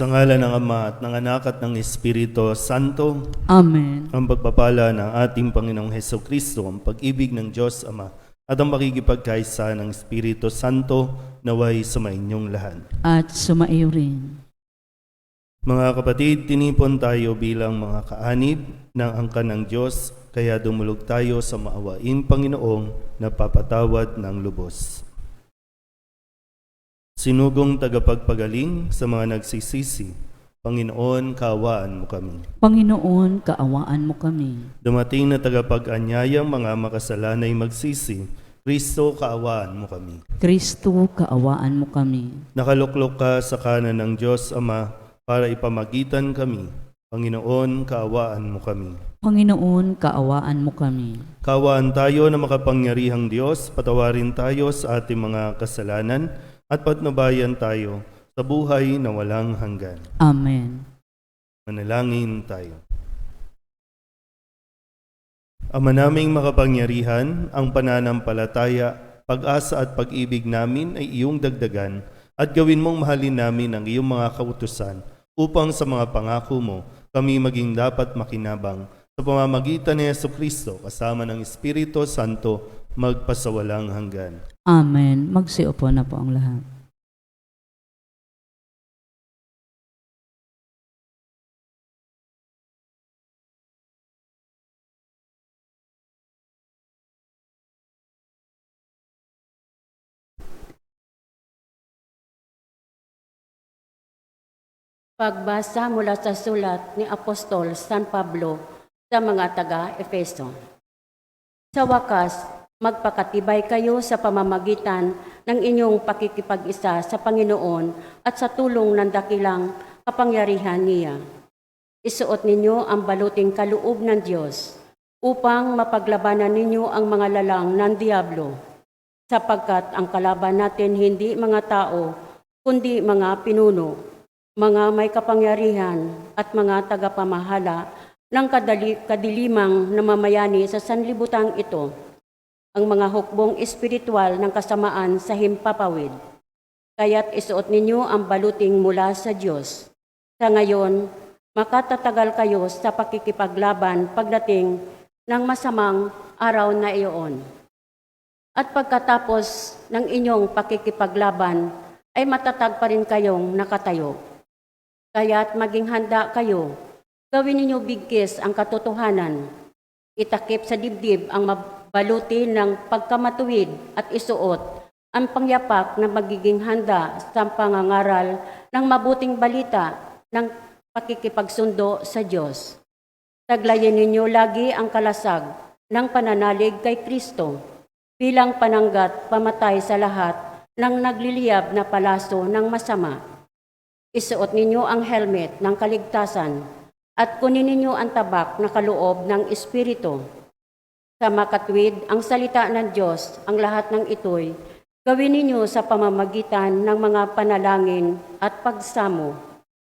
Sa ngalan ng Ama at ng Anak at ng Espiritu Santo, Amen. ang pagpapala ng ating Panginoong Hesukristo, ang pag-ibig ng Diyos Ama, at ang makikipagkaisa ng Espiritu Santo naway sumainyong lahat. At sumaiyo rin. Mga kapatid, tinipon tayo bilang mga kaanib ng angkan ng Diyos, kaya dumulog tayo sa maawaing Panginoong na papatawad ng lubos. Sinugong tagapagpagaling sa mga nagsisisi, Panginoon, kaawaan mo kami. Panginoon, kaawaan mo kami. Dumating na tagapag-anyayang mga makasalanay magsisi, Kristo, kaawaan mo kami. Kristo, kaawaan mo kami. Nakaluklok ka sa kanan ng Diyos Ama para ipamagitan kami. Panginoon, kaawaan mo kami. Panginoon, kaawaan mo kami. Kaawaan tayo na makapangyarihang Diyos, patawarin tayo sa ating mga kasalanan at patnubayan tayo sa buhay na walang hanggan. Amen. Manalangin tayo. Ama naming makapangyarihan, ang pananampalataya, pag-asa at pag-ibig namin ay iyong dagdagan at gawin mong mahalin namin ang iyong mga kautusan upang sa mga pangako mo kami maging dapat makinabang sa pamamagitan ni Jesucristo kasama ng Espiritu Santo magpasawalang hanggan. Amen. Magsiupo na po ang lahat. Pagbasa mula sa sulat ni Apostol San Pablo sa mga taga-Efeso. Sa wakas, magpakatibay kayo sa pamamagitan ng inyong pakikipag-isa sa Panginoon at sa tulong ng dakilang kapangyarihan niya. Isuot ninyo ang baluting kaloob ng Diyos upang mapaglabanan ninyo ang mga lalang ng Diablo, sapagkat ang kalaban natin hindi mga tao, kundi mga pinuno, mga may kapangyarihan at mga tagapamahala ng kadilimang namamayani sa sanlibutang ito, ang mga hukbong espiritual ng kasamaan sa himpapawid. Kaya't isuot ninyo ang baluting mula sa Diyos. Sa ngayon, makatatagal kayo sa pakikipaglaban pagdating ng masamang araw na iyon. At pagkatapos ng inyong pakikipaglaban, ay matatag pa rin kayong nakatayo. Kaya't maging handa kayo, gawin ninyo bigkis ang katotohanan, itakip sa dibdib ang mabaluti ng pagkamatuwid at isuot ang pangyapak na magiging handa sa pangangaral ng mabuting balita ng pakikipagsundo sa Diyos. Taglayin ninyo lagi ang kalasag ng pananalig kay Kristo bilang pananggat pamatay sa lahat ng nagliliyab na palaso ng masama. Isuot ninyo ang helmet ng kaligtasan at kunin ninyo ang tabak na kaloob ng Espiritu. Sa makatwid ang salita ng Diyos, ang lahat ng ito'y gawin ninyo sa pamamagitan ng mga panalangin at pagsamo.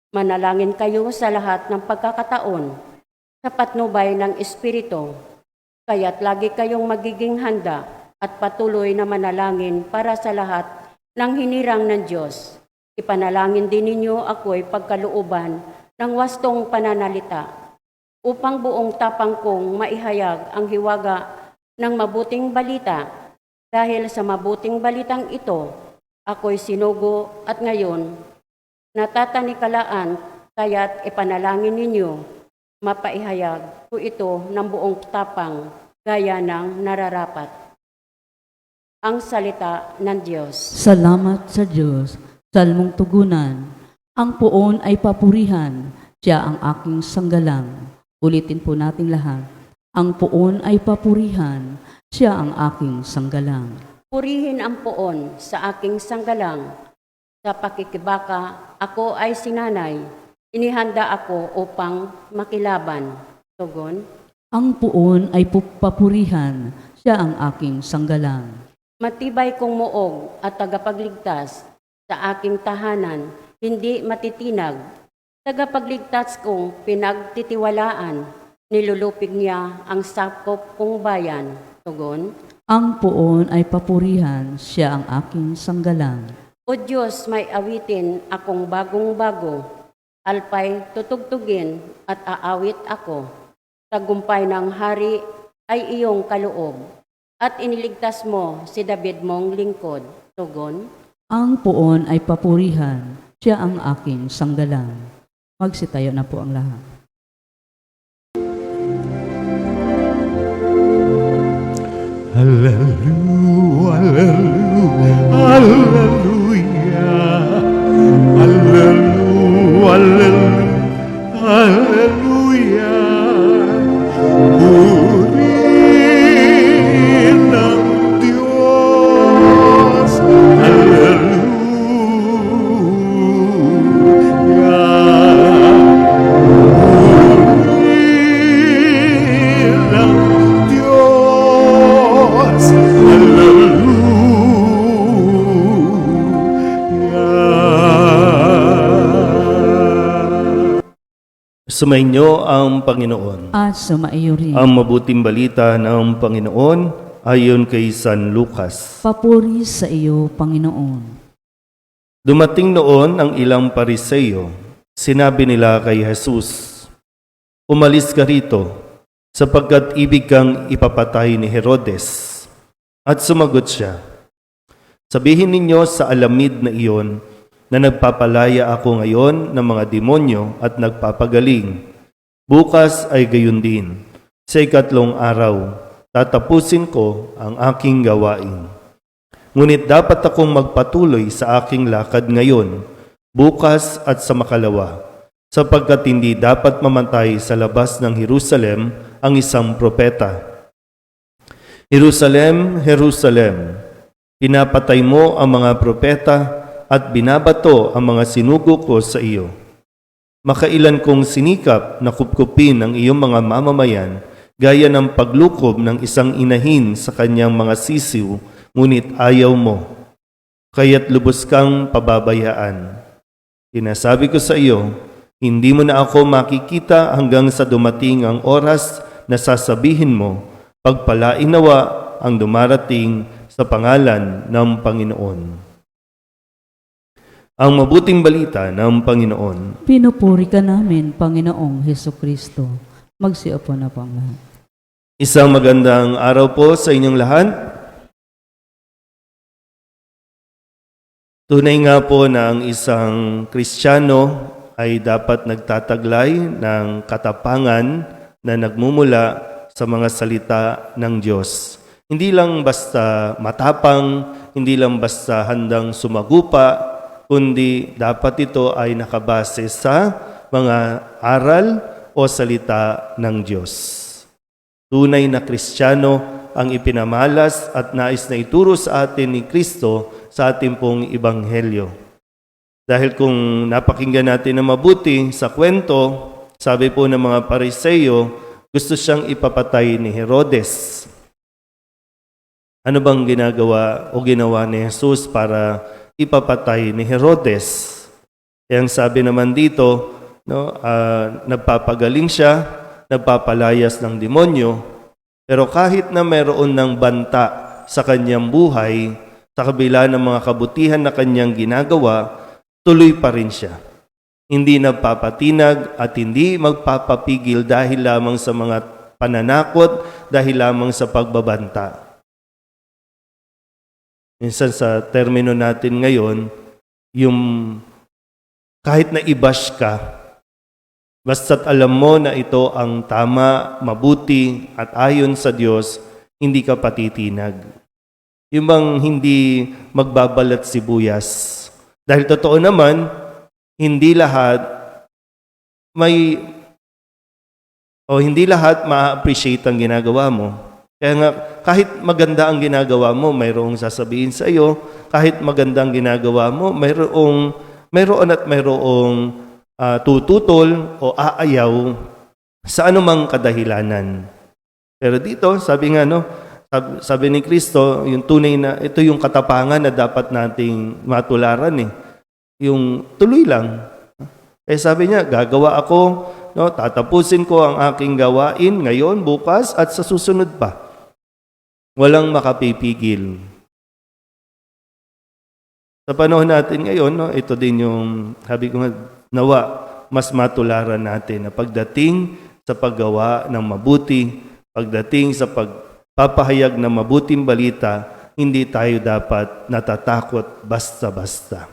Manalangin kayo sa lahat ng pagkakataon sa patnubay ng Espiritu, kaya't lagi kayong magiging handa at patuloy na manalangin para sa lahat ng hinirang ng Diyos. Ipanalangin din ninyo ako'y pagkalooban ng wastong pananalita upang buong tapang kong maihayag ang hiwaga ng mabuting balita. Dahil sa mabuting balitang ito, ako'y sinugo at ngayon natatanikalaan, kaya't ipanalangin ninyo mapaihayag ko ito ng buong tapang gaya ng nararapat. Ang salita ng Diyos. Salamat sa Diyos. Salmong tugunan. Ang poon ay papurihan, siya ang aking sanggalang. Ulitin po natin lahat. Ang poon ay papurihan, siya ang aking sanggalang. Purihin ang poon sa aking sanggalang. Sa pakikibaka, ako ay sinanay. Inihanda ako upang makilaban. Tugon. Ang poon ay papurihan, siya ang aking sanggalang. Matibay kong muog at tagapagligtas sa aking tahanan, hindi matitinag. Tagapagligtas kong pinagtitiwalaan, nilulupig niya ang sakop kong bayan. Tugon. Ang poon ay papurihan, siya ang aking sanggalang. O Diyos, may awitin akong bagong-bago. alpay tutugtugin at aawit ako. Tagumpay ng hari ay iyong kaloob, at iniligtas mo si David mong lingkod. Tugon, Ang poon ay papurihan, siya ang aking sanggalang. Magsitayo na po ang lahat. Hallelujah, hallelujah, hallelujah, hallelujah. Purihin ng Diyos, hallelujah. Purihin ng Diyos, hallelujah. Sumainyo ang Panginoon. At sumaiyo rin. Ang mabuting balita ng Panginoon ayon kay San Lucas. Papuri sa iyo, Panginoon. Dumating noon ang ilang Pariseyo. Sinabi nila kay Jesus, "Umalis ka rito, sapagkat ibig kang ipapatay ni Herodes." At sumagot siya, "Sabihin ninyo sa alamid na iyon na nagpapalaya ako ngayon ng mga demonyo at nagpapagaling. Bukas ay gayon din. Sa ikatlong araw, tatapusin ko ang aking gawain. Ngunit dapat akong magpatuloy sa aking lakad ngayon, bukas at sa makalawa, sapagkat hindi dapat mamatay sa labas ng Jerusalem ang isang propeta. Jerusalem, Jerusalem, pinapatay mo ang mga propeta at binabato ang mga sinugo ko sa iyo. Makailan kong sinikap na kupkupin ang iyong mga mamamayan gaya ng paglukob ng isang inahin sa kanyang mga sisiw, ngunit ayaw mo. Kaya't lubos kang pababayaan. Sinasabi ko sa iyo, hindi mo na ako makikita hanggang sa dumating ang oras na sasabihin mo, pagpalain nawa ang dumarating sa pangalan ng Panginoon." Ang mabuting balita ng Panginoon. Pinupuri ka namin, Panginoong Heso Kristo. Magsiupo na po ang lahat. Isang magandang araw po sa inyong lahat. Tunay nga po na ang isang Kristiyano ay dapat nagtataglay ng katapangan na nagmumula sa mga salita ng Diyos. Hindi lang basta matapang, hindi lang basta handang sumagupa, kundi dapat ito ay nakabase sa mga aral o salita ng Diyos. Tunay na Kristiyano ang ipinamalas at nais na ituro sa atin ni Kristo sa ating pong Ebanghelyo. Dahil kung napakinggan natin na mabuti sa kwento, sabi po ng mga Pariseyo, gusto siyang ipapatay ni Herodes. Ano bang ginagawa o ginawa ni Jesus para ipapatay ni Herodes? Ang sabi naman dito, nagpapagaling siya, nagpapalayas ng demonyo, pero kahit na mayroon ng banta sa kanyang buhay, sa kabila ng mga kabutihan na kanyang ginagawa, tuloy pa rin siya. Hindi nagpapatinag at hindi magpapapigil dahil lamang sa mga pananakot, dahil lamang sa pagbabanta. Minsan sa termino natin ngayon, yung kahit na i-bash ka, basta't alam mo na ito ang tama, mabuti at ayon sa Diyos, hindi ka patitinag. Yung bang hindi magbabalat sibuyas. Dahil totoo naman, hindi lahat hindi lahat ma-appreciate ang ginagawa mo. Kaya nga, kahit maganda ang ginagawa mo, mayroong sasabihin sa iyo. Kahit maganda ang ginagawa mo, mayroong tututol o aayaw sa anumang kadahilanan. Pero dito, sabi ni Kristo, yung tunay na, ito yung katapangan na dapat nating matularan Yung tuloy lang. Kaya sabi niya, gagawa ako, tatapusin ko ang aking gawain ngayon, bukas, at sa susunod pa. Walang makapipigil. Sa panahon natin ngayon, ito din yung, sabi ko nga, nawa, mas matularan natin na pagdating sa paggawa ng mabuti, pagdating sa pagpapahayag ng mabuting balita, hindi tayo dapat natatakot basta-basta.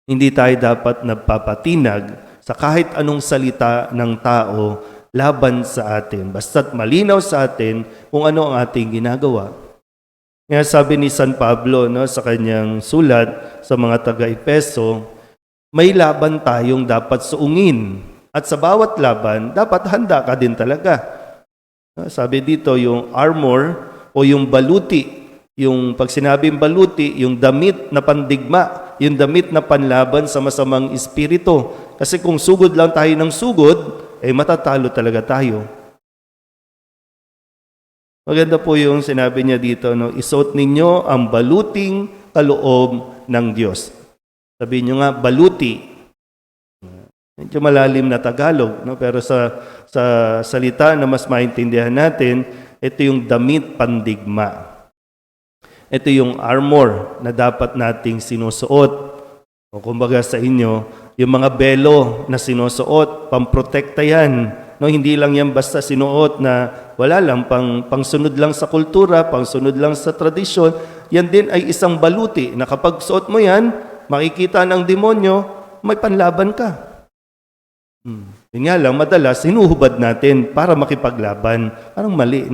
Hindi tayo dapat nagpapatinag sa kahit anong salita ng tao laban sa atin. Basta't malinaw sa atin kung ano ang ating ginagawa. Kaya sabi ni San Pablo sa kanyang sulat sa mga taga-Efeso, may laban tayong dapat suungin. At sa bawat laban, dapat handa ka din talaga. Sabi dito, yung armor o yung baluti, yung pag sinabing baluti, yung damit na pandigma, yung damit na panlaban sa masamang espiritu. Kasi kung sugod lang tayo ng sugod, matatalo talaga tayo. Maganda po yung sinabi niya dito, isuot ninyo ang baluting kaloob ng Diyos. Sabi niyo nga, baluti. Medyo malalim na Tagalog, pero sa salita na mas maintindihan natin, ito yung damit pandigma. Ito yung armor na dapat nating sinusuot. O kumbaga sa inyo, yung mga belo na sinusuot, pamprotekta yan. Hindi lang yan basta sinuot na wala lang, pangsunod lang sa kultura, pangsunod lang sa tradisyon. Yan din ay isang baluti na kapag suot mo yan, makikita ng demonyo, may panlaban ka. Yun nga lang, madalas, hinuhubad natin para makipaglaban. Parang mali,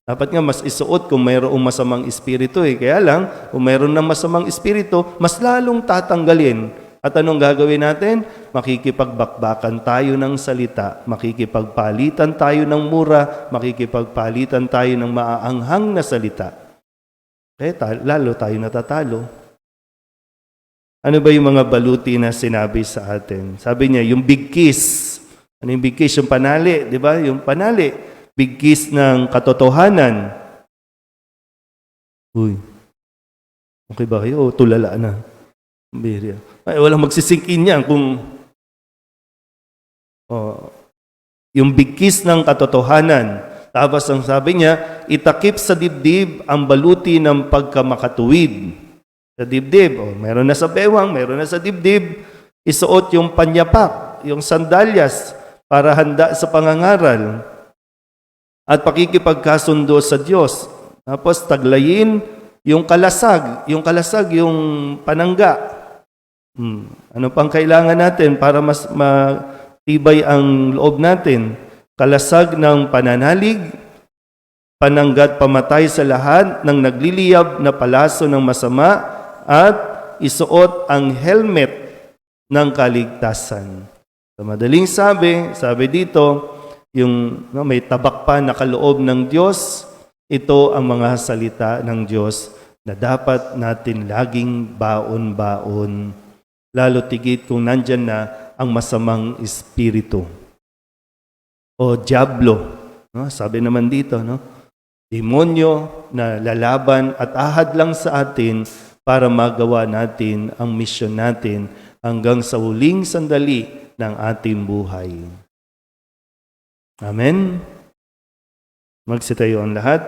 Dapat nga mas isuot kung mayroong masamang espiritu. Kaya lang, kung mayroon ng masamang espiritu, mas lalong tatanggalin. At anong gagawin natin? Makikipagbakbakan tayo ng salita, makikipagpalitan tayo ng mura, makikipagpalitan tayo ng maaanghang na salita. Lalo tayo natatalo. Ano ba yung mga baluti na sinabi sa atin? Sabi niya, yung big kiss. Ano yung big kiss? Yung panali, di ba? Yung panali. Big kiss ng katotohanan. Uy, okay ba kayo? Tulala na. Biria. Ay, walang magsisink in yan kung yung big kiss ng katotohanan. Tapos ang sabi niya, itakip sa dibdib ang baluti ng pagkamakatuwid. Sa dibdib, meron na sa bewang, meron na sa dibdib, isuot yung panyapak, yung sandalyas para handa sa pangangaral. At pakikipagkasundo sa Diyos. Tapos taglayin yung kalasag yung panangga. Ano pang kailangan natin para mas matibay ang loob natin? Kalasag ng pananalig, panangga't pamatay sa lahat ng nagliliyab na palaso ng masama, at isuot ang helmet ng kaligtasan. Sa madaling sabi dito, yung may tabak pa na kaloob ng Diyos, ito ang mga salita ng Diyos na dapat natin laging baon-baon. Lalo tigit kung nandyan na ang masamang espiritu. O diablo. Sabi naman dito, demonyo na lalaban at ahad lang sa atin para magawa natin ang misyon natin hanggang sa huling sandali ng ating buhay. Amen? Magsitayo ang lahat.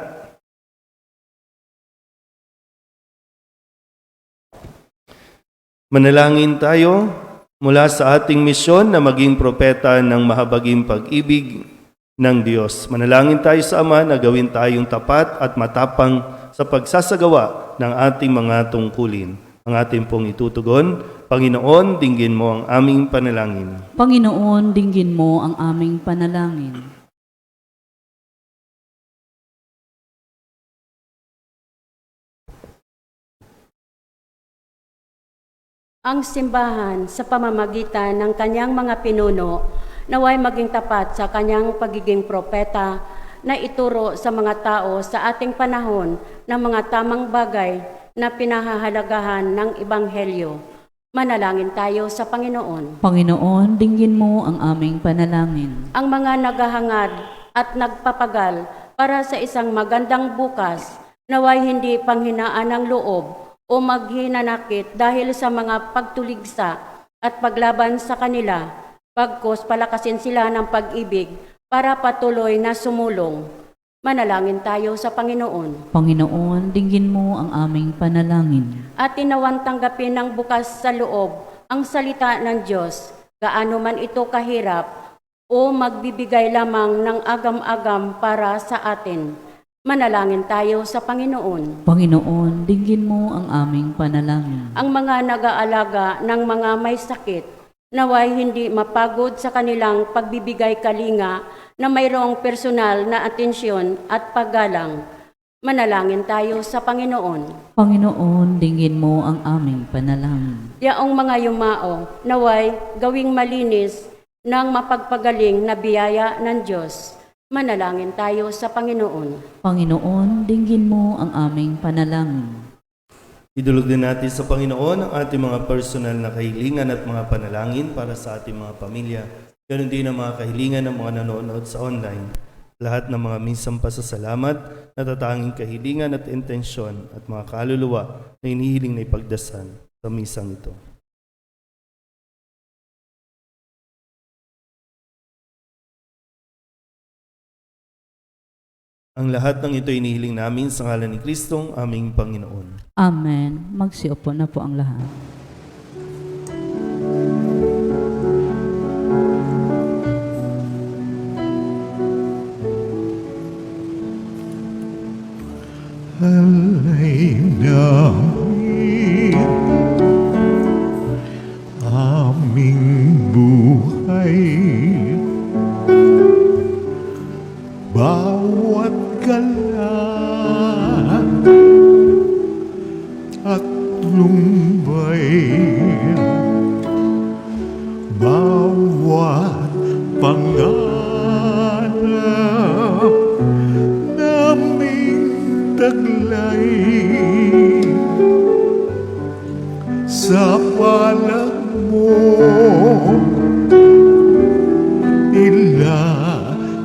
Manalangin tayo mula sa ating misyon na maging propeta ng mahabaging pag-ibig ng Diyos. Manalangin tayo sa Ama na gawin tayong tapat at matapang sa pagsasagawa ng ating mga tungkulin. Ang ating pong itutugon, Panginoon, dinggin mo ang aming panalangin. Panginoon, dinggin mo ang aming panalangin. Ang simbahan sa pamamagitan ng kanyang mga pinuno naway maging tapat sa kanyang pagiging propeta na ituro sa mga tao sa ating panahon ng mga tamang bagay na pinahahalagahan ng Ebanghelyo. Manalangin tayo sa Panginoon. Panginoon, dinggin mo ang aming panalangin. Ang mga naghahangad at nagpapagal para sa isang magandang bukas, naway hindi panghinaan ng loob o maghinanakit dahil sa mga pagtuligsa at paglaban sa kanila, pagkos palakasin sila ng pag-ibig para patuloy na sumulong. Manalangin tayo sa Panginoon. Panginoon, dinggin mo ang aming panalangin. At tinawan tanggapin ng bukas sa loob ang salita ng Diyos gaano man ito kahirap o magbibigay lamang ng agam-agam para sa atin. Manalangin tayo sa Panginoon. Panginoon, dinggin mo ang aming panalangin. Ang mga nag-aalaga ng mga may sakit, naway hindi mapagod sa kanilang pagbibigay kalinga na mayroong personal na atensyon at paggalang. Manalangin tayo sa Panginoon. Panginoon, dinggin mo ang aming panalangin. Yaong mga yumao, naway gawing malinis ng mapagpagaling na biyaya ng Diyos. Manalangin tayo sa Panginoon. Panginoon, dinggin mo ang aming panalangin. Idulog din natin sa Panginoon ang ating mga personal na kahilingan at mga panalangin para sa ating mga pamilya. Ganon din ang mga kahilingan ng mga nanonood sa online. Lahat ng mga minsang pasasalamat, natatanging kahilingan at intensyon at mga kaluluwa na inihiling na ipagdasal sa misang ito. Ang lahat ng ito inihiling namin sa ngalan ni Kristong aming Panginoon. Amen. Magsiupo na po ang lahat. Alay namin aming buhay, bawat gala at lumbay, bawat pangarap naming taglay sa palad mo ilalagay.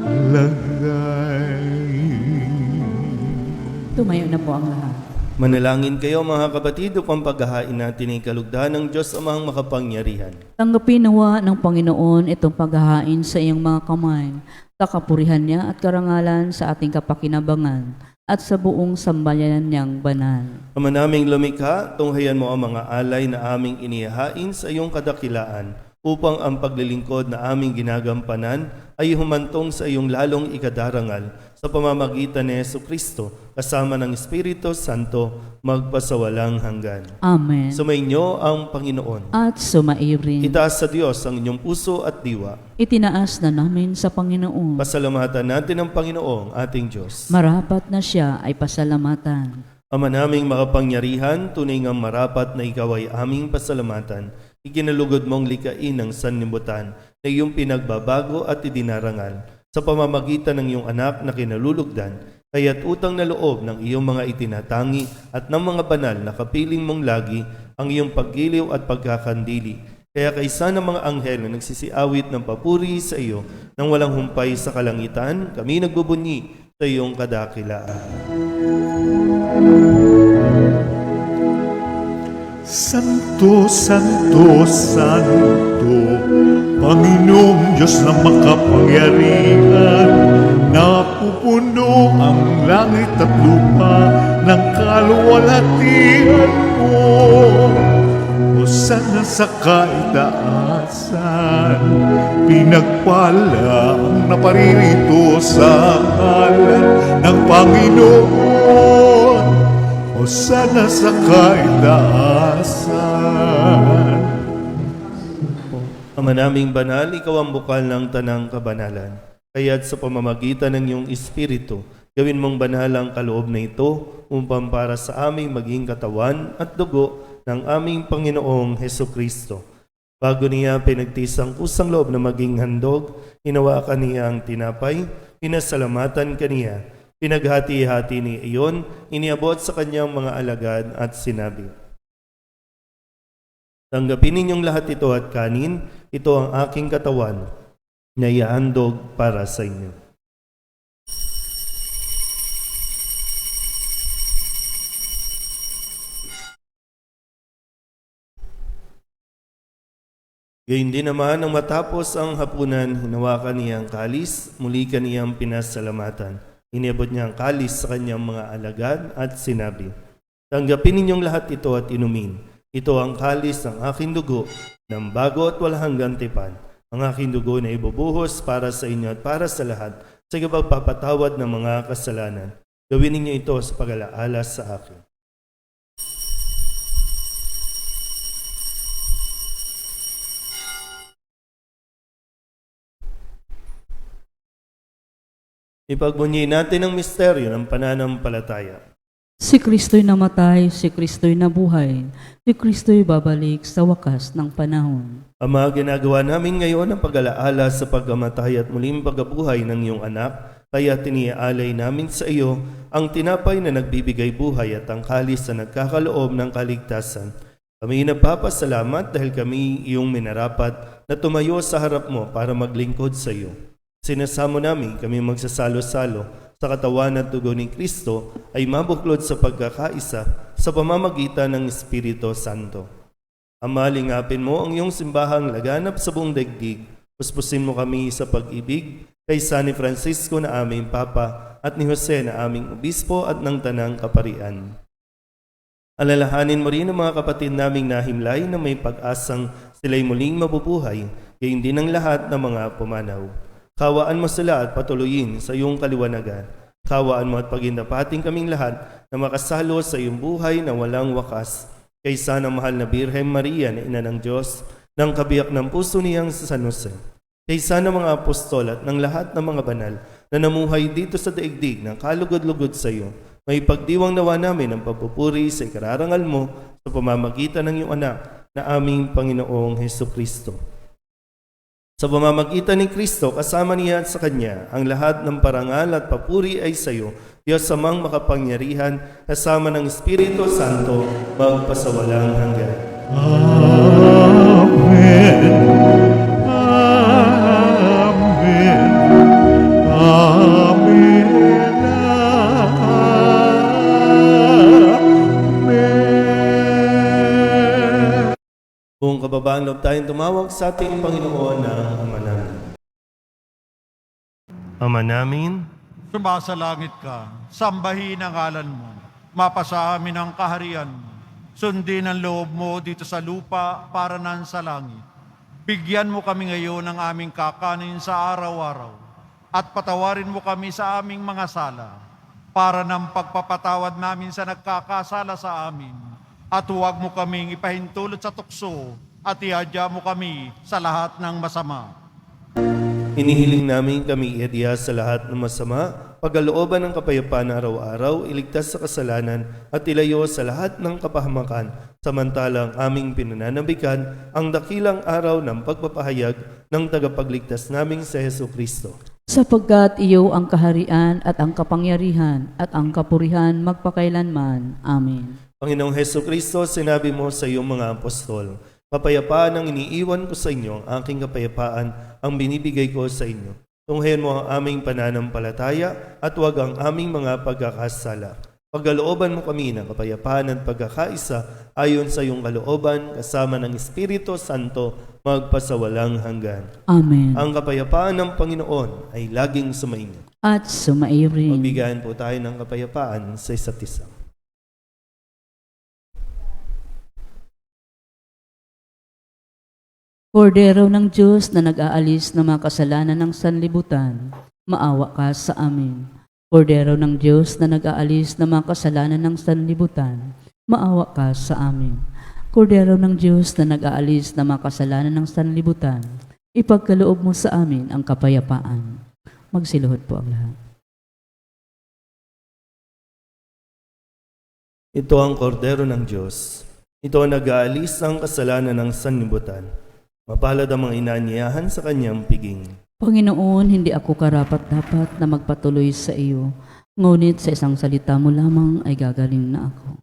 Tumayo na po ang lahat. Manalangin kayo mga kapatid upang paghahain natin ay kalugdan ng Diyos Amang makapangyarihan. Tanggapin nawa ng Panginoon itong paghahain sa iyong mga kamay, sa kapurihan niya at karangalan sa ating kapakinabangan at sa buong sambayanan niyang banal. Ama naming lumikha, tunghayan mo ang mga alay na aming inihahain sa iyong kadakilaan upang ang paglilingkod na aming ginagampanan ay humantong sa iyong lalong ikadarangal sa pamamagitan ni Jesucristo kasama ng Espiritu Santo magpasawalang hanggan. Amen. Sumainyo ang Panginoon. At sumairin. Itaas sa Diyos ang inyong puso at diwa. Itinaas na namin sa Panginoon. Pasalamatan natin ang Panginoong ating Diyos. Marapat na siya ay pasalamatan. Ama naming makapangyarihan, tunay ngang marapat na ikaw ay aming pasalamatan. Ikinalugod mong likain ang sanlibutan na iyong pinagbabago at idinarangal sa pamamagitan ng iyong anak na kinalulugdan, kaya't utang na loob ng iyong mga itinatangi at ng mga banal na kapiling mong lagi ang iyong paggiliw at pagkakandili. Kaya kaysa ng mga anghel na nagsisiawit ng papuri sa iyo nang walang humpay sa kalangitan, kami nagbubunyi sa iyong kadakilaan. Santo, Santo, Santo, Panginoong Diyos na makapangyarihan, napupuno ang langit at lupa ng kaluwalhatian mo. Hosana sa kaitaasan, pinagpala ang naparirito sa ngalan ng Panginoon. Hosana sa kaitaasan. Ama naming banal, ikaw ang bukal ng tanang kabanalan. Kaya't sa pamamagitan ng iyong Espiritu, gawin mong banal ang kaloob na ito upang para sa aming maging katawan at dugo ng aming Panginoong Hesukristo. Bago niya pinagtisang kusang loob na maging handog, hinawakan niya ang tinapay, pinasalamatan kaniya, pinaghati-hati ni iyon, iniabot sa kanyang mga alagad at sinabi, tanggapin ninyong lahat ito at kanin, ito ang aking katawan, na ihahandog para sa inyo. Gayun din naman, nang matapos ang hapunan, hinawakan niya ang kalis, muli kaniyang pinasalamatan. Iniabot niya ang kalis sa kanyang mga alagad at sinabi, tanggapin ninyong lahat ito at inumin. Ito ang kalis ng aking dugo, ng bago at walang hanggang tipan. Ang aking dugo na ibubuhos para sa inyo at para sa lahat, sa pagpapatawad ng mga kasalanan. Gawin ninyo ito sa pag-alaala sa akin. Ipagbunyi natin ang misteryo ng pananampalataya. Si Kristo'y namatay, si Kristo'y nabuhay, si Kristo'y babalik sa wakas ng panahon. Ama, ginagawa namin ngayon ang pag-alaala sa pagkamatay at muling pagkabuhay ng iyong anak, kaya tiniaalay namin sa iyo ang tinapay na nagbibigay buhay at ang kalis na nagkakaloob ng kaligtasan. Kami nagpapasalamat dahil kami iyong minarapat na tumayo sa harap mo para maglingkod sa iyo. Sinasamo namin kami magsasalo-salo sa katawan at dugo ni Kristo ay mabuklod sa pagkakaisa sa pamamagitan ng Espiritu Santo. Ama, lingapin mo ang iyong simbahang laganap sa buong daigdig. Puspusin mo kami sa pag-ibig kay San Francisco na aming Papa at ni Jose na aming Obispo at ng Tanang Kaparian. Alalahanin mo rin ang mga kapatid naming nahimlay na may pag-asang sila'y muling mabubuhay, gayon din ang lahat ng mga pumanaw. Kawaan mo sila at patuloyin sa iyong kaliwanagan. Kawaan mo at pagindapating kaming lahat na makasalo sa iyong buhay na walang wakas. Kaysa ng mahal na Birhen Maria na Ina ng Diyos, ng kabiyak ng puso niyang sa San Jose. Kaysa ng mga apostol at ng lahat ng mga banal na namuhay dito sa daigdig ng kalugod-lugod sa iyo, may pagdiwang nawa namin ang pagpupuri sa ikararangal mo sa pamamagitan ng iyong anak na aming Panginoong Hesukristo. Sa pamamagitan ni Kristo, kasama niya at sa Kanya, ang lahat ng parangal at papuri ay sa iyo, Diyos amang makapangyarihan, kasama ng Espiritu Santo, magpasawalang hanggan. Amen. Amen. Amen. Amen. Kung kababaan loob tayong tumawag sa ating Panginoon na Ama namin. Ama namin, Sumasalangit ka, sambahin ang ngalan mo, mapasa amin ang kaharian mo, sundin ang loob mo dito sa lupa para nan sa langit. Bigyan mo kami ngayon ng aming kakanin sa araw-araw, at patawarin mo kami sa aming mga sala, para ng pagpapatawad namin sa nagkakasala sa amin, at huwag mo kaming ipahintulot sa tukso, at iadya mo kami sa lahat ng masama. hinihiling namin kami iadya sa lahat ng masama, pagkalooban ng kapayapaan araw-araw, iligtas sa kasalanan at ilayo sa lahat ng kapahamakan, samantalang aming pinananabikan ang dakilang araw ng pagpapahayag ng tagapagligtas naming si Jesucristo. Sapagkat iyo ang kaharian at ang kapangyarihan at ang kapurihan magpakailanman. Amen. Panginoong Jesucristo, sinabi mo sa iyong mga apostol, kapayapaan ang iniiwan ko sa inyo, ang aking kapayapaan ang binibigay ko sa inyo. Tunghayan mo ang aming pananampalataya at huwag ang aming mga pagkakasala. Pagkalooban mo kami ng kapayapaan at pagkakaisa ayon sa iyong kalooban kasama ng Espiritu Santo magpasawalang hanggan. Amen. Ang kapayapaan ng Panginoon ay laging sumainyo. At sumaiyo rin. Magbigayan po tayo ng kapayapaan sa isa't isa. Kordero ng Diyos na nag-aalis ng mga kasalanan ng sanlibutan, maawa ka sa amin. Kordero ng Diyos na nag-aalis ng mga kasalanan ng sanlibutan, maawa ka sa amin. Kordero ng Diyos na nag-aalis ng mga kasalanan ng sanlibutan, ipagkaloob mo sa amin ang kapayapaan. Magsiluhod po ang lahat. Ito ang kordero ng Diyos. Ito ang nag-aalis ng kasalanan ng sanlibutan. Mapalad ang mga inaanyayahan sa kanyang piging. Panginoon, hindi ako karapat-dapat na magpatuloy sa iyo, ngunit sa isang salita mo lamang ay gagaling na ako.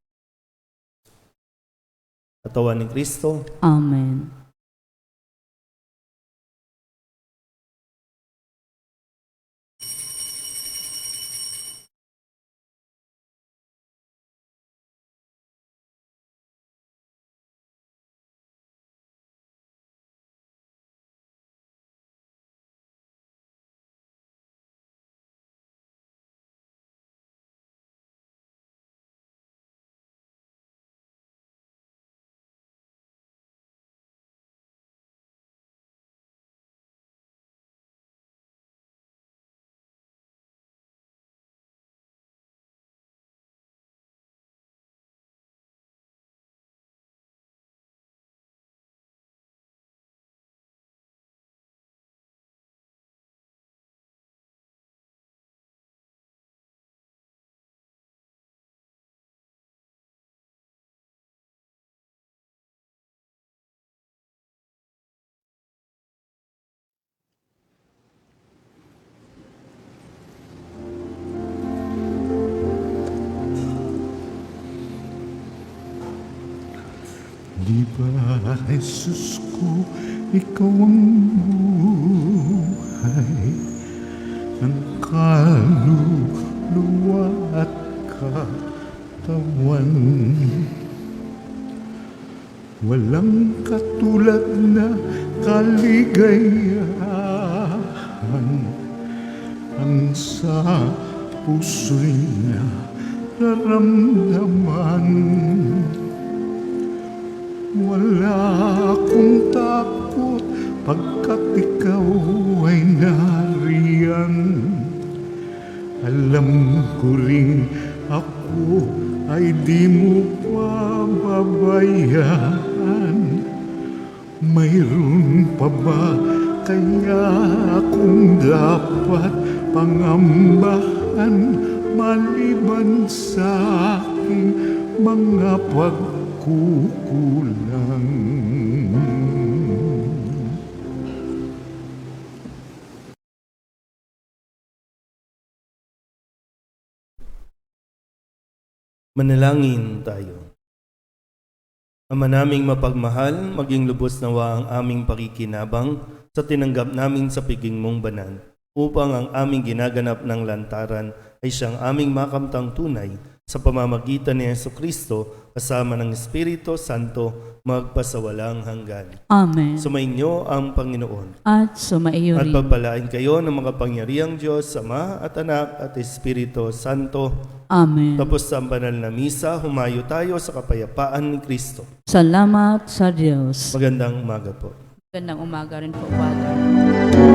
Katawan ni Kristo, Amen. Di ba, Jesus ko, ikaw ang buhay, ang kaluluwa at katawan. Walang katulad na kaligayahan ang sa puso'y nararamdaman. Wala akong takot pagkat ikaw ay nariyan. Alam ko rin ako ay di mo pababayaan. Mayroon pa ba kaya akong dapat pangambahan maliban sa aking mga pagkukulang? Manalangin tayo. Ama naming mapagmahal, maging lubos nawa ang aming pakikinabang sa tinanggap namin sa piging mong banal, upang ang aming ginaganap ng lantaran ay siyang aming makamtang tunay sa pamamagitan ni Jesucristo kasama ng Espiritu Santo magpasawalang hanggan. Amen. Sumainyo ang Panginoon. At sumaiyo At rin. pagpalain kayo ng mga pangyarihang Diyos, Ama at Anak at Espiritu Santo. Amen. Tapos sa banal na misa, humayo tayo sa kapayapaan ni Kristo. Salamat sa Diyos. Magandang umaga po. Magandang umaga rin po, Father.